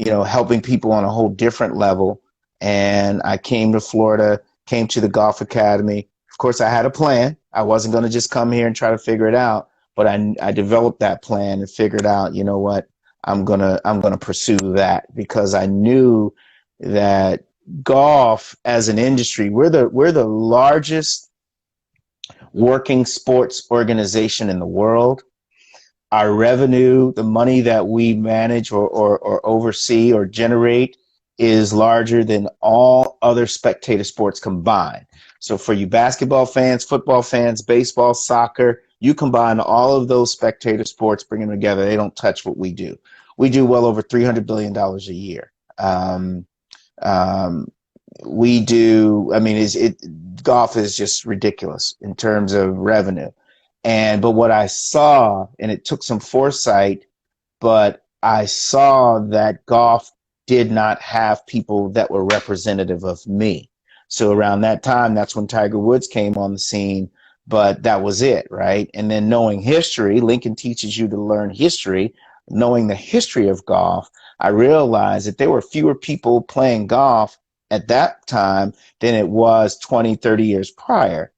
helping people on a whole different level. And I came to Florida, came to the Golf Academy. Of course, I had a plan. I wasn't going to just come here and try to figure it out, but I developed that plan and figured out, you know what, I'm gonna pursue that, because I knew that golf as an industry, we're the largest working sports organization in the world. Our revenue, the money that we manage or oversee or generate, is larger than all other spectator sports combined. So for you basketball fans, football fans, baseball, soccer, you combine all of those spectator sports, bring them together, they don't touch what we do. We do well over $300 billion a year. We do, I mean, golf is just ridiculous in terms of revenue. But what I saw, and it took some foresight, but I saw that golf did not have people that were representative of me. So around that time, that's when Tiger Woods came on the scene, but that was it, right? And then knowing history, Lincoln teaches you to learn history. Knowing the history of golf, I realized that there were fewer people playing golf at that time than it was 20, 30 years prior.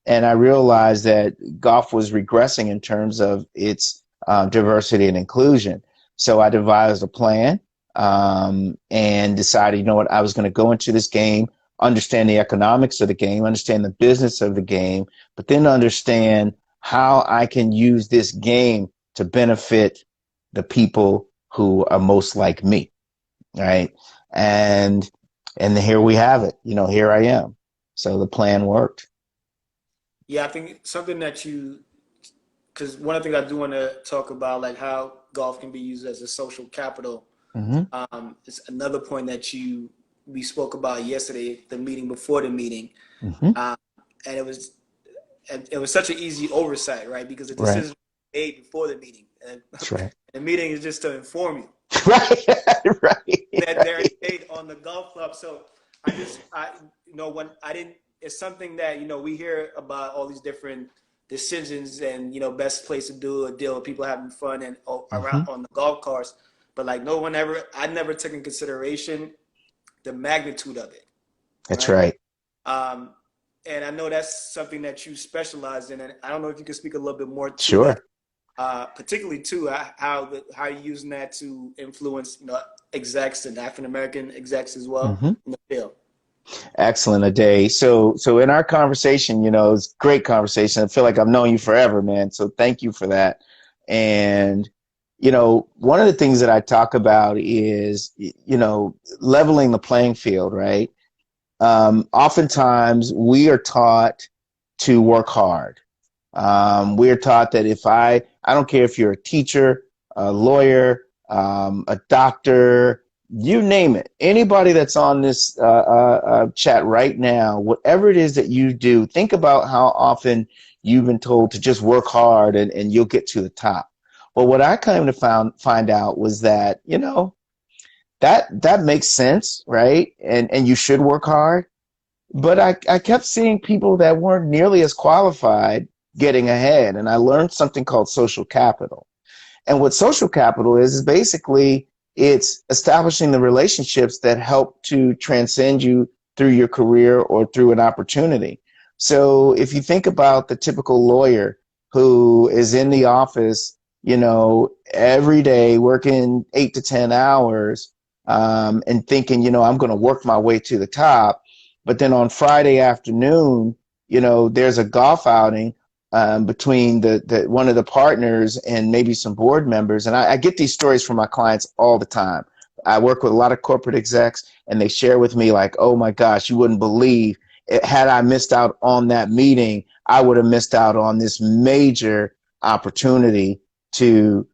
And I realized that golf was regressing in terms of its diversity and inclusion. So I devised a plan and decided, you know what, I was going to go into this game, understand the economics of the game, understand the business of the game, but then understand how I can use this game to benefit the people who are most like me, right? And here we have it. Here I am. So the plan worked. Yeah, I think something because one of the things I do want to talk about, like how golf can be used as a social capital. Mm-hmm. It's another point that we spoke about yesterday, the meeting before the meeting, Mm-hmm. And it was such an easy oversight, right? Because the Right. decision was made before the meeting, and That's right. the meeting is just to inform you Right. Right. that they're paid on the golf club. So when I didn't, it's something that we hear about all these different decisions and best place to do a deal, people having fun and around Mm-hmm. on the golf course, but like I never took in consideration the magnitude of it. That's right. And I know that's something that you specialize in, and I don't know if you can speak a little bit more to Sure. that, particularly too how you're using that to influence execs and African American execs as well Mm-hmm. in the field. Excellent, Ade. So in our conversation, it's a great conversation. I feel like I've known you forever, man. So thank you for that. And, one of the things that I talk about is, leveling the playing field, right? Oftentimes we are taught to work hard. We are taught that I don't care if you're a teacher, a lawyer, a doctor, you name it, anybody that's on this chat right now, whatever it is that you do, think about how often you've been told to just work hard and you'll get to the top. Well, what I kind of find out was that, that makes sense, right? And you should work hard. But I kept seeing people that weren't nearly as qualified getting ahead. And I learned something called social capital. And what social capital is basically it's establishing the relationships that help to transcend you through your career or through an opportunity. So if you think about the typical lawyer who is in the office, every day working 8 to 10 hours and thinking, I'm going to work my way to the top. But then on Friday afternoon, there's a golf outing between the one of the partners and maybe some board members. And I get these stories from my clients all the time. I work with a lot of corporate execs and they share with me like, oh my gosh, you wouldn't believe it. Had I missed out on that meeting, I would have missed out on this major opportunity to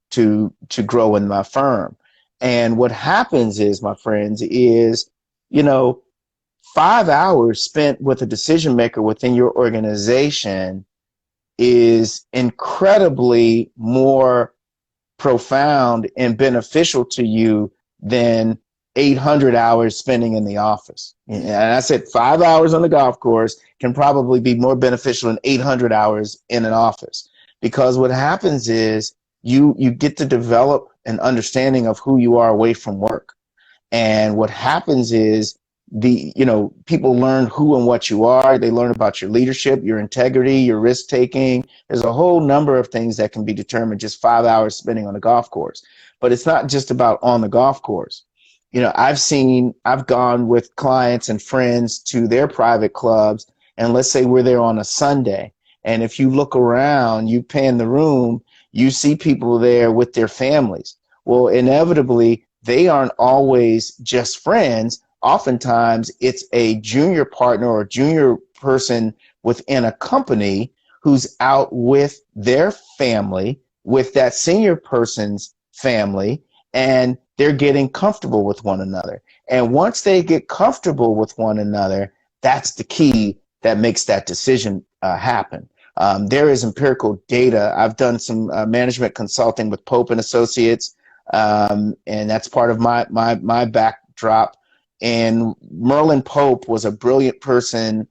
grow in my firm. And what happens is, my friends, is, 5 hours spent with a decision maker within your organization is incredibly more profound and beneficial to you than 800 hours spending in the office. And I said 5 hours on the golf course can probably be more beneficial than 800 hours in an office, because what happens is you get to develop an understanding of who you are away from work. And what happens is people learn who and what you are. They learn about your leadership, your integrity, your risk taking. There's a whole number of things that can be determined just 5 hours spending on a golf course. But it's not just about on the golf course. I've gone with clients and friends to their private clubs, and let's say we're there on a Sunday. And if you look around, you pan the room, you see people there with their families. Well, inevitably, they aren't always just friends. Oftentimes, it's a junior partner or junior person within a company who's out with their family, with that senior person's family, and they're getting comfortable with one another. And once they get comfortable with one another, that's the key that makes that decision happen. There is empirical data. I've done some management consulting with Pope and Associates, and that's part of my backdrop. And Merlin Pope was a brilliant person,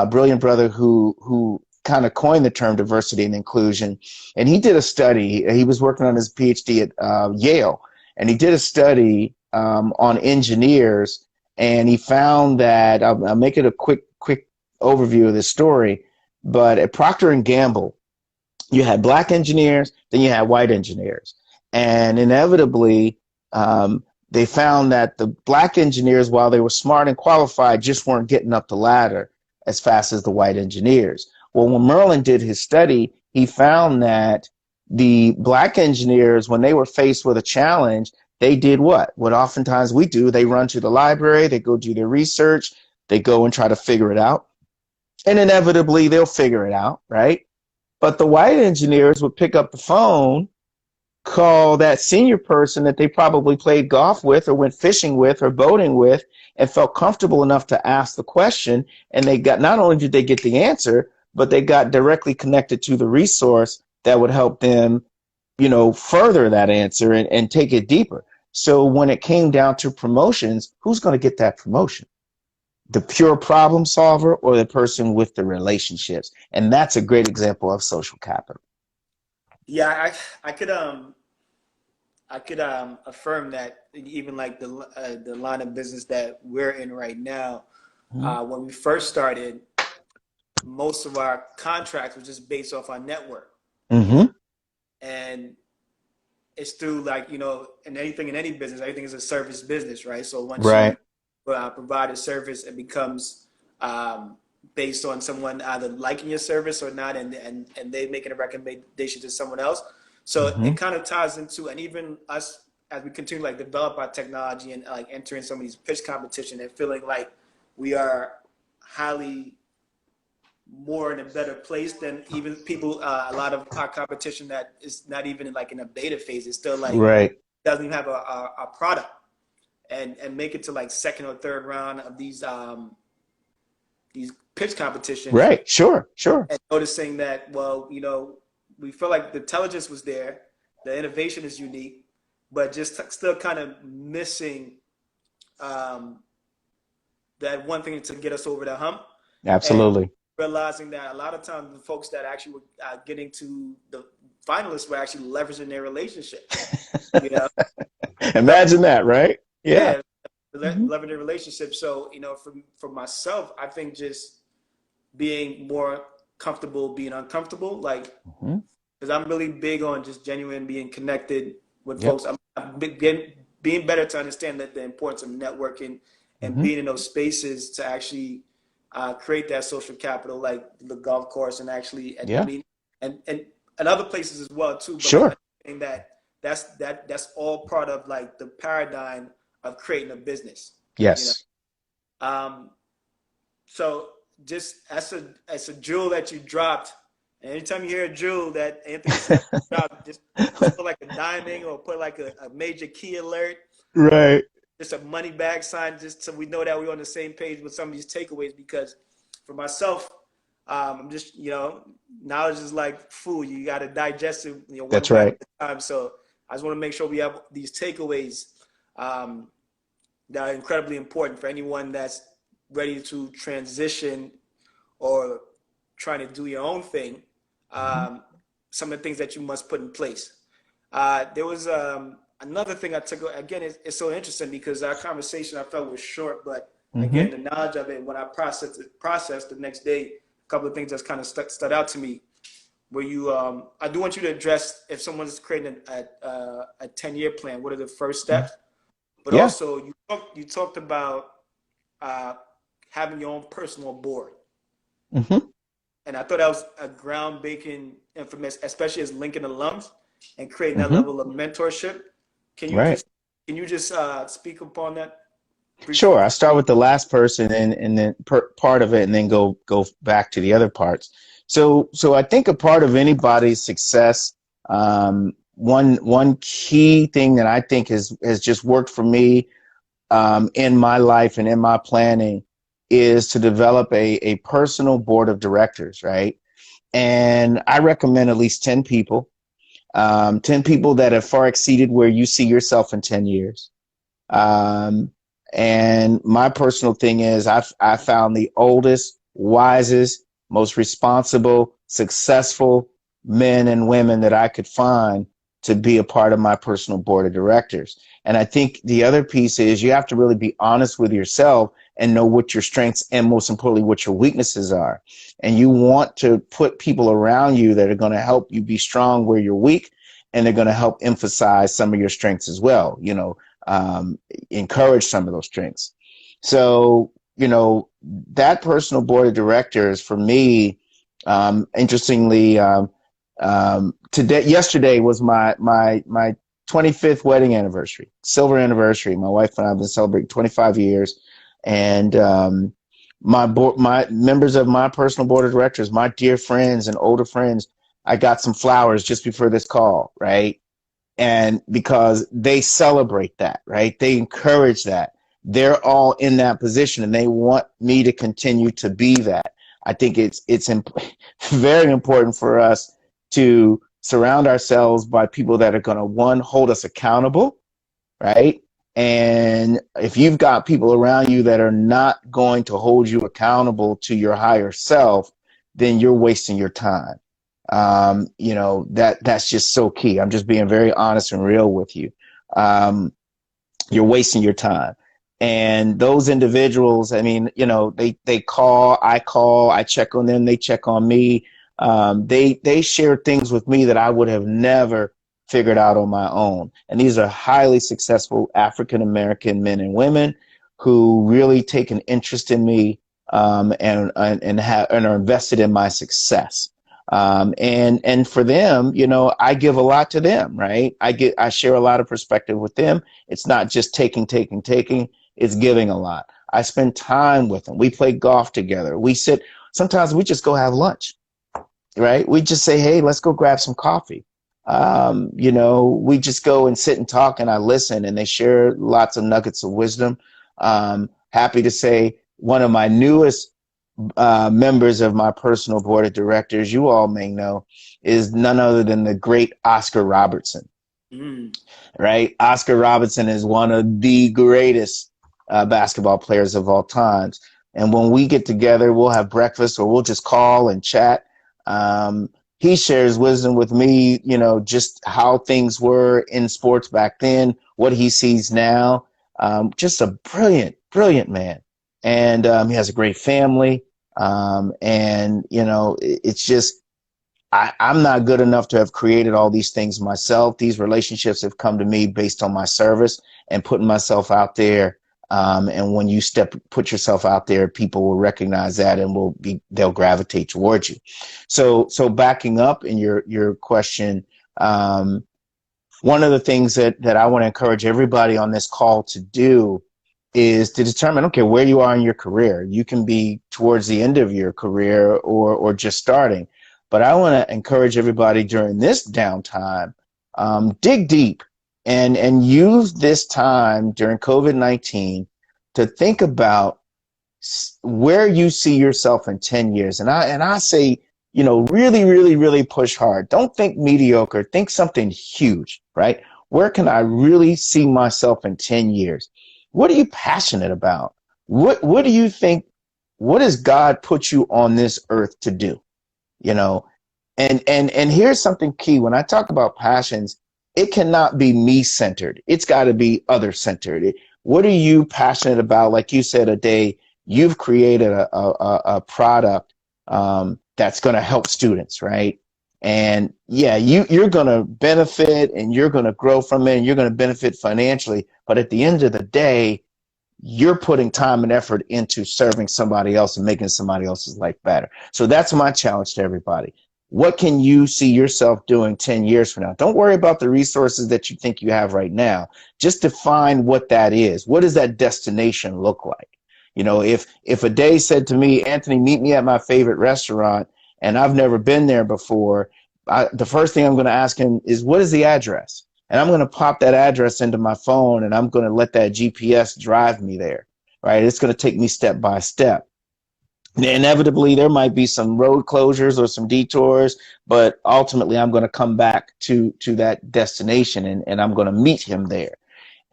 brilliant brother who kind of coined the term diversity and inclusion. And he did a study. He was working on his PhD at Yale, and he did a study on engineers. And he found that I'll make it a quick overview of this story. But at Procter and Gamble, you had black engineers, then you had white engineers, and inevitably, they found that the black engineers, while they were smart and qualified, just weren't getting up the ladder as fast as the white engineers. Well, when Merlin did his study, he found that the black engineers, when they were faced with a challenge, they did what oftentimes we do. They run to the library, they go do their research, they go and try to figure it out. And inevitably, they'll figure it out, right? But the white engineers would pick up the phone, call that senior person that they probably played golf with or went fishing with or boating with and felt comfortable enough to ask the question. And they got, not only did they get the answer, but they got directly connected to the resource that would help them, further that answer and take it deeper. So when it came down to promotions, who's going to get that promotion? The pure problem solver or the person with the relationships? And that's a great example of social capital. Yeah, I could affirm that even like the line of business that we're in right now, when we first started, most of our contracts were just based off our network, and it's through in any business, everything is a service business, right? So once you provide a service, it becomes based on someone either liking your service or not, and they making a recommendation to someone else. So it kind of ties into, and even us as we continue to develop our technology and entering some of these pitch competition and feeling like we are highly more in a better place than even people, a lot of our competition that is not even in a beta phase. It's still doesn't even have a product, and make it to second or third round of these pitch competitions. Right. Sure. And noticing that, we feel like the intelligence was there, the innovation is unique, but just still kind of missing that one thing to get us over the hump. Absolutely. And realizing that a lot of times the folks that actually were getting to the finalists were actually leveraging their relationship. Imagine that, right? Yeah. Leveraging their relationship. So, for myself, I think just being more comfortable being uncomfortable, because I'm really big on just genuine being connected with folks. I'm being better to understand that the importance of networking and being in those spaces to actually create that social capital, like the golf course, and actually, and other places as well too. But sure. I think that's all part of the paradigm of creating a business. Yes. So just as a jewel that you dropped, and anytime you hear a jewel that Anthony said dropped, just put a diamond or put a major key alert. Right. Just a money bag sign, just so we know that we're on the same page with some of these takeaways. Because for myself, I'm just, knowledge is like food. You got to digest it, one That's bite right. at a time. So I just want to make sure we have these takeaways that are incredibly important for anyone that's ready to transition or trying to do your own thing. Some of the things that you must put in place. There was another thing I took again is it's so interesting because our conversation I felt was short, but again Mm-hmm. the knowledge of it when I processed the next day, a couple of things that's kind of stood out to me. Where you, I do want you to address if someone's creating a 10-year plan, what are the first steps? But Yeah. also you talked about uh, having your own personal board. Mm-hmm. And I thought that was a groundbreaking information, especially as Lincoln alums and creating that Mm-hmm. level of mentorship. Can you Right. just can you just speak upon that briefly? Sure. I start with the last person and then part of it, and then go back to the other parts. So I think a part of anybody's success, one key thing that I think has just worked for me, in my life and in my planning, is to develop a personal board of directors, right? And I recommend at least 10 people, 10 people that have far exceeded where you see yourself in 10 years. Um, and my personal thing is I found the oldest, wisest, most responsible, successful men and women that I could find to be a part of my personal board of directors. And I think the other piece is you have to really be honest with yourself and know what your strengths and most importantly, what your weaknesses are. And you want to put people around you that are going to help you be strong where you're weak, and they're going to help emphasize some of your strengths as well. Um, encourage some of those strengths. So, that personal board of directors for me, interestingly, yesterday was my 25th wedding anniversary, silver anniversary. My wife and I have been celebrating 25 years, and my members of my personal board of directors, my dear friends and older friends, I got some flowers just before this call, right? And because they celebrate that, right? They encourage that. They're all in that position and they want me to continue to be that. I think it's very important for us to surround ourselves by people that are going to, one, hold us accountable, right? And if you've got people around you that are not going to hold you accountable to your higher self, then you're wasting your time. That's just so key. I'm just being very honest and real with you. You're wasting your time. And those individuals, I mean, they call, I check on them, they check on me. They share things with me that I would have never figured out on my own. And these are highly successful African American men and women who really take an interest in me, and are invested in my success. And for them, I give a lot to them, right? I share a lot of perspective with them. It's not just taking. It's giving a lot. I spend time with them. We play golf together. Sometimes we just go have lunch, right? We just say, hey, let's go grab some coffee. We just go and sit and talk and I listen and they share lots of nuggets of wisdom. Happy to say one of my newest members of my personal board of directors, you all may know, is none other than the great Oscar Robertson. Mm. Right? Oscar Robertson is one of the greatest basketball players of all times. And when we get together, we'll have breakfast or we'll just call and chat. He shares wisdom with me, just how things were in sports back then, what he sees now. Just a brilliant, brilliant man. And he has a great family. It's just, I'm not good enough to have created all these things myself. These relationships have come to me based on my service and putting myself out there. And when you put yourself out there, people will recognize that and they'll gravitate towards you. So backing up in your question, one of the things that I want to encourage everybody on this call to do is to determine, okay, where you are in your career. You can be towards the end of your career or just starting. But I want to encourage everybody during this downtime, dig deep and use this time during COVID-19 to think about where you see yourself in 10 years. And I say, really, really, really push hard. Don't think mediocre. Think something huge, right? Where can I really see myself in 10 years? What are you passionate about? What do you think? What does God put you on this earth to do? You know, and here's something key. When I talk about passions, it cannot be me centered. It's got to be other centered. What are you passionate about? Like you said, a day you've created a product that's going to help students, right? And yeah, you're going to benefit and you're going to grow from it and you're going to benefit financially. But at the end of the day, you're putting time and effort into serving somebody else and making somebody else's life better. So that's my challenge to everybody. What can you see yourself doing 10 years from now? Don't worry about the resources that you think you have right now. Just define what that is. What does that destination look like? You know, if a day said to me, Anthony, meet me at my favorite restaurant, and I've never been there before, the first thing I'm going to ask him is, what is the address? And I'm going to pop that address into my phone and I'm going to let that GPS drive me there, right? It's going to take me step by step. Inevitably, there might be some road closures or some detours, but ultimately I'm going to come back to that destination and I'm going to meet him there.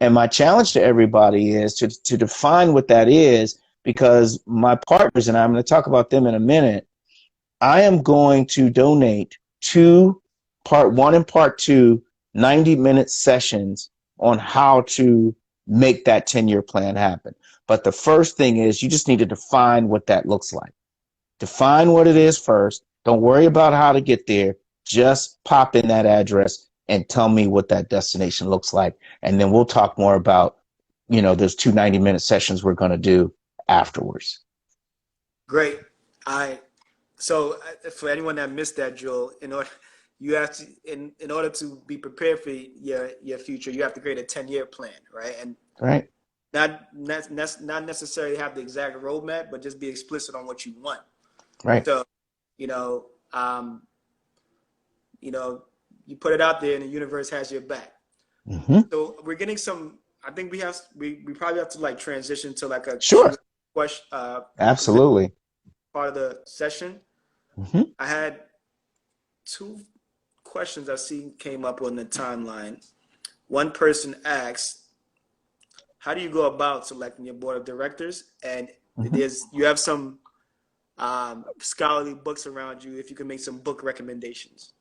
And my challenge to everybody is to define what that is, because my partners, and I'm going to talk about them in a minute, I am going to donate to part 1 and part 2 90-minute sessions on how to make that 10-year plan happen. But the first thing is you just need to define what that looks like. Define what it is first. Don't worry about how to get there. Just pop in that address and tell me what that destination looks like. And then we'll talk more about, you know, those 2 90-minute sessions we're going to do afterwards. Great. So for anyone that missed that, Joel, you have to, in order to be prepared for your future, you have to create a 10-year plan, right? And right. Not necessarily have the exact roadmap, but just be explicit on what you want. Right. So, you know, you put it out there, and the universe has your back. Mm-hmm. So we're getting some. I think we probably have to like transition to like a sure question. Absolutely. Part of the session. Mm-hmm. I had 2 questions I seen came up on the timeline. One person asked, how do you go about selecting your board of directors? And you have some scholarly books around you, if you can make some book recommendations.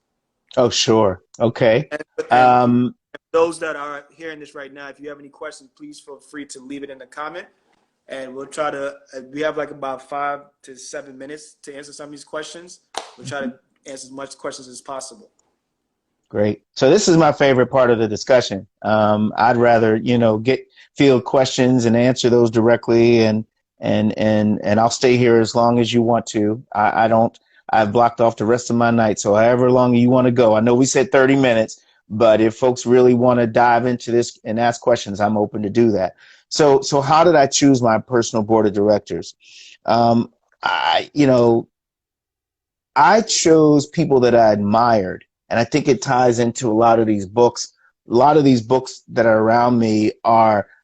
Oh, sure. Okay. And those that are hearing this right now, if you have any questions, please feel free to leave it in the comment. And we'll try to, we have like about 5 to 7 minutes to answer some of these questions. We'll try to answer as much questions as possible. Great. So this is my favorite part of the discussion. I'd rather, field questions and answer those directly, and I'll stay here as long as you want to. I've blocked off the rest of my night. So however long you want to go. I know we said 30 minutes, but if folks really want to dive into this and ask questions, I'm open to do that. So how did I choose my personal board of directors? I chose people that I admired. And I think it ties into a lot of these books. A lot of these books that are around me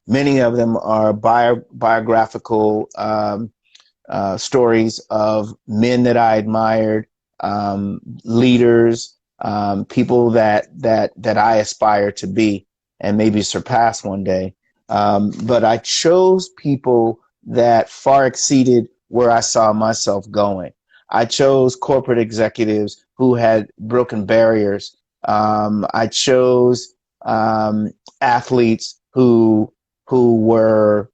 many of them are biographical stories of men that I admired, leaders, people that I aspire to be and maybe surpass one day. But I chose people that far exceeded where I saw myself going. I chose corporate executives who had broken barriers. I chose athletes who were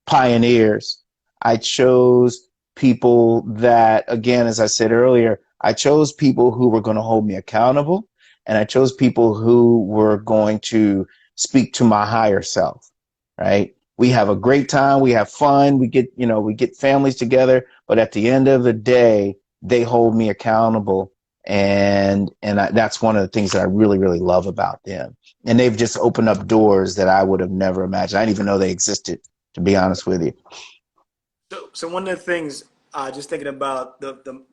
pioneers. I chose people that, again, as I said earlier, I chose people who were going to hold me accountable, and I chose people who were going to speak to my higher self, right? We have a great time. We have fun. We get families together, but at the end of the day, they hold me accountable. And that's one of the things that I really, really love about them. And they've just opened up doors that I would have never imagined. I didn't even know they existed, to be honest with you. So one of the things, just thinking about the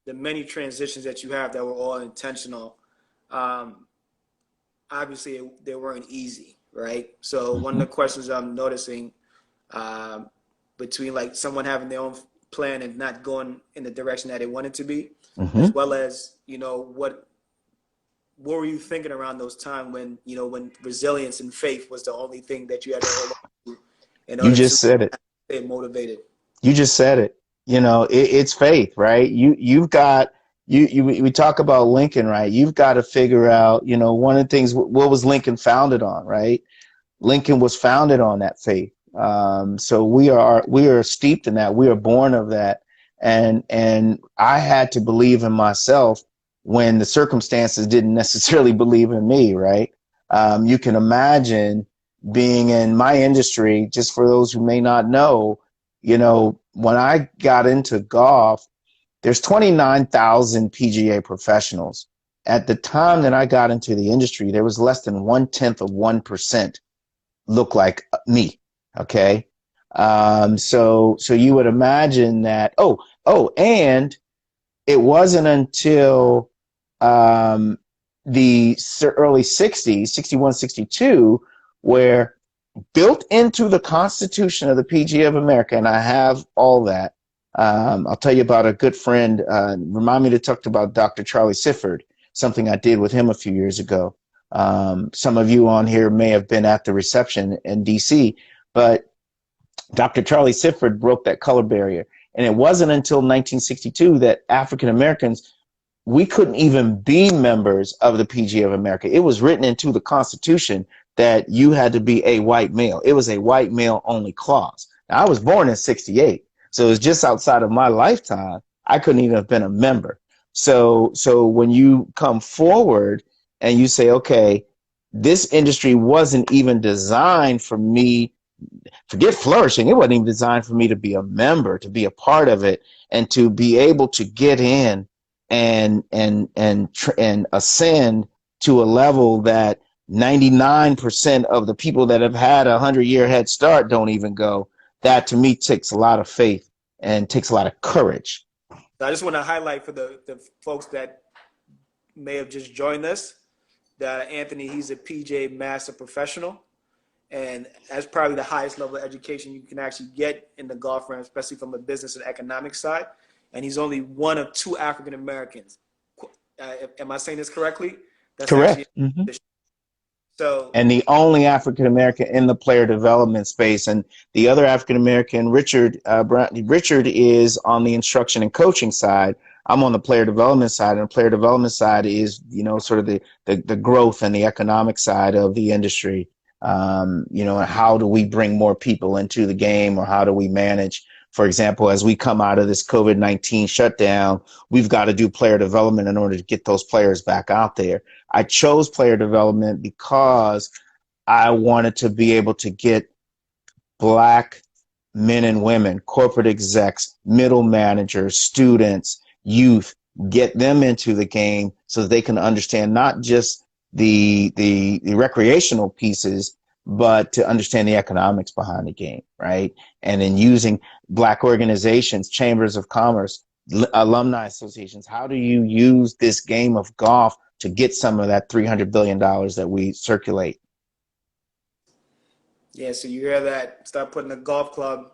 many transitions that you have that were all intentional, obviously they weren't easy, right? So one of the questions I'm noticing between like someone having their own plan and not going in the direction that they wanted to be, as well as, what were you thinking around those times when resilience and faith was the only thing that you had to hold on to in order to stay motivated? You just said it. It's faith, right? You've got we talk about Lincoln, right? You've got to figure out, one of the things, what was Lincoln founded on, right? Lincoln was founded on that faith. So we are steeped in that. We are born of that. And I had to believe in myself when the circumstances didn't necessarily believe in me, right? You can imagine being in my industry, just for those who may not know, when I got into golf, there's 29,000 PGA professionals. At the time that I got into the industry, there was less than 0.1% look like me. Okay. So you would imagine that, and it wasn't until, the early 60s, 61, 62, where built into the Constitution of the PGA of America, and I have all that. I'll tell you about a good friend. Remind me to talk about Dr. Charlie Sifford, something I did with him a few years ago. Some of you on here may have been at the reception in DC, but Dr. Charlie Sifford broke that color barrier. And it wasn't until 1962 that African Americans, we couldn't even be members of the PGA of America. It was written into the Constitution that you had to be a white male. It was a white male only clause. Now, I was born in 68, so it was just outside of my lifetime. I couldn't even have been a member. So when you come forward and you say, okay, this industry wasn't even designed for me, forget flourishing, it wasn't even designed for me to be a member, to be a part of it, and to be able to get in and ascend to a level that 99% of the people that have had a 100-year head start don't even go. That to me takes a lot of faith and takes a lot of courage. I just want to highlight for the folks that may have just joined us that Anthony, he's a PGA Master Professional, and that's probably the highest level of education you can actually get in the golf realm, especially from a business and economic side. And he's only one of 2 African Americans. Am I saying this correctly? That's Correct. Actually, mm-hmm. So, and the only African American in the player development space, and the other African American, Richard is on the instruction and coaching side. I'm on the player development side, and the player development side is, sort of the growth and the economic side of the industry. How do we bring more people into the game, or how do we manage? For example, as we come out of this COVID-19 shutdown, we've got to do player development in order to get those players back out there. I chose player development because I wanted to be able to get Black men and women, corporate execs, middle managers, students, youth, get them into the game so that they can understand not just the recreational pieces, but to understand the economics behind the game, right? And in using Black organizations, chambers of commerce, alumni associations, how do you use this game of golf to get some of that $300 billion that we circulate? Yeah, so you hear that, start putting a golf club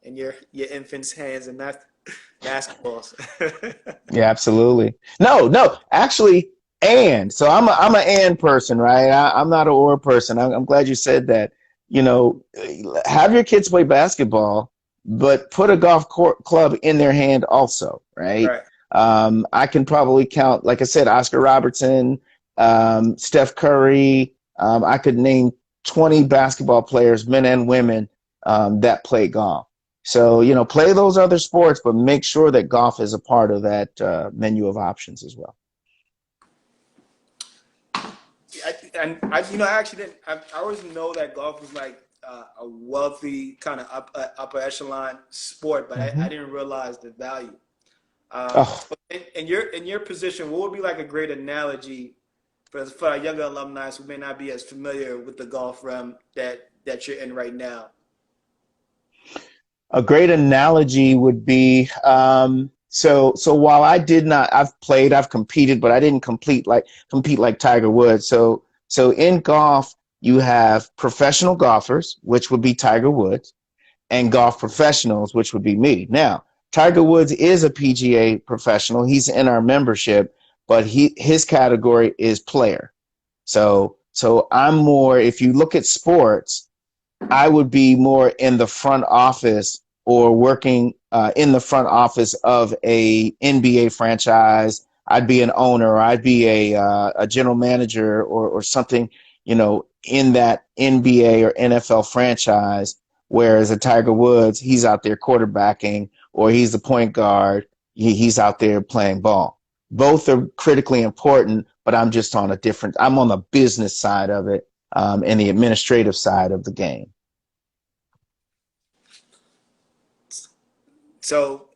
in your infant's hands, and that's basketballs. Yeah, absolutely. No, actually, and so I'm an and person, right? I'm not an or person. I'm glad you said that. Have your kids play basketball, but put a golf club in their hand also, right? Right. I can probably count, like I said, Oscar Robertson, Steph Curry. I could name 20 basketball players, men and women, that play golf. So, play those other sports, but make sure that golf is a part of that menu of options as well. I actually didn't. I always know that golf was like a wealthy kind of upper echelon sport, but I didn't realize the value. In your position, what would be like a great analogy for our younger alumni who may not be as familiar with the golf realm that you're in right now? A great analogy would be, so while I've competed, but I didn't compete like Tiger Woods. So in golf, you have professional golfers, which would be Tiger Woods, and golf professionals, which would be me. Now, Tiger Woods is a PGA professional. He's in our membership, but his category is player. So I'm more, if you look at sports, I would be more in the front office or working in the front office of a NBA franchise. I'd be an owner, or I'd be a general manager, or something, in that NBA or NFL franchise. Whereas a Tiger Woods, he's out there quarterbacking, or he's the point guard. He's out there playing ball. Both are critically important, but I'm on the business side of it, and the administrative side of the game. So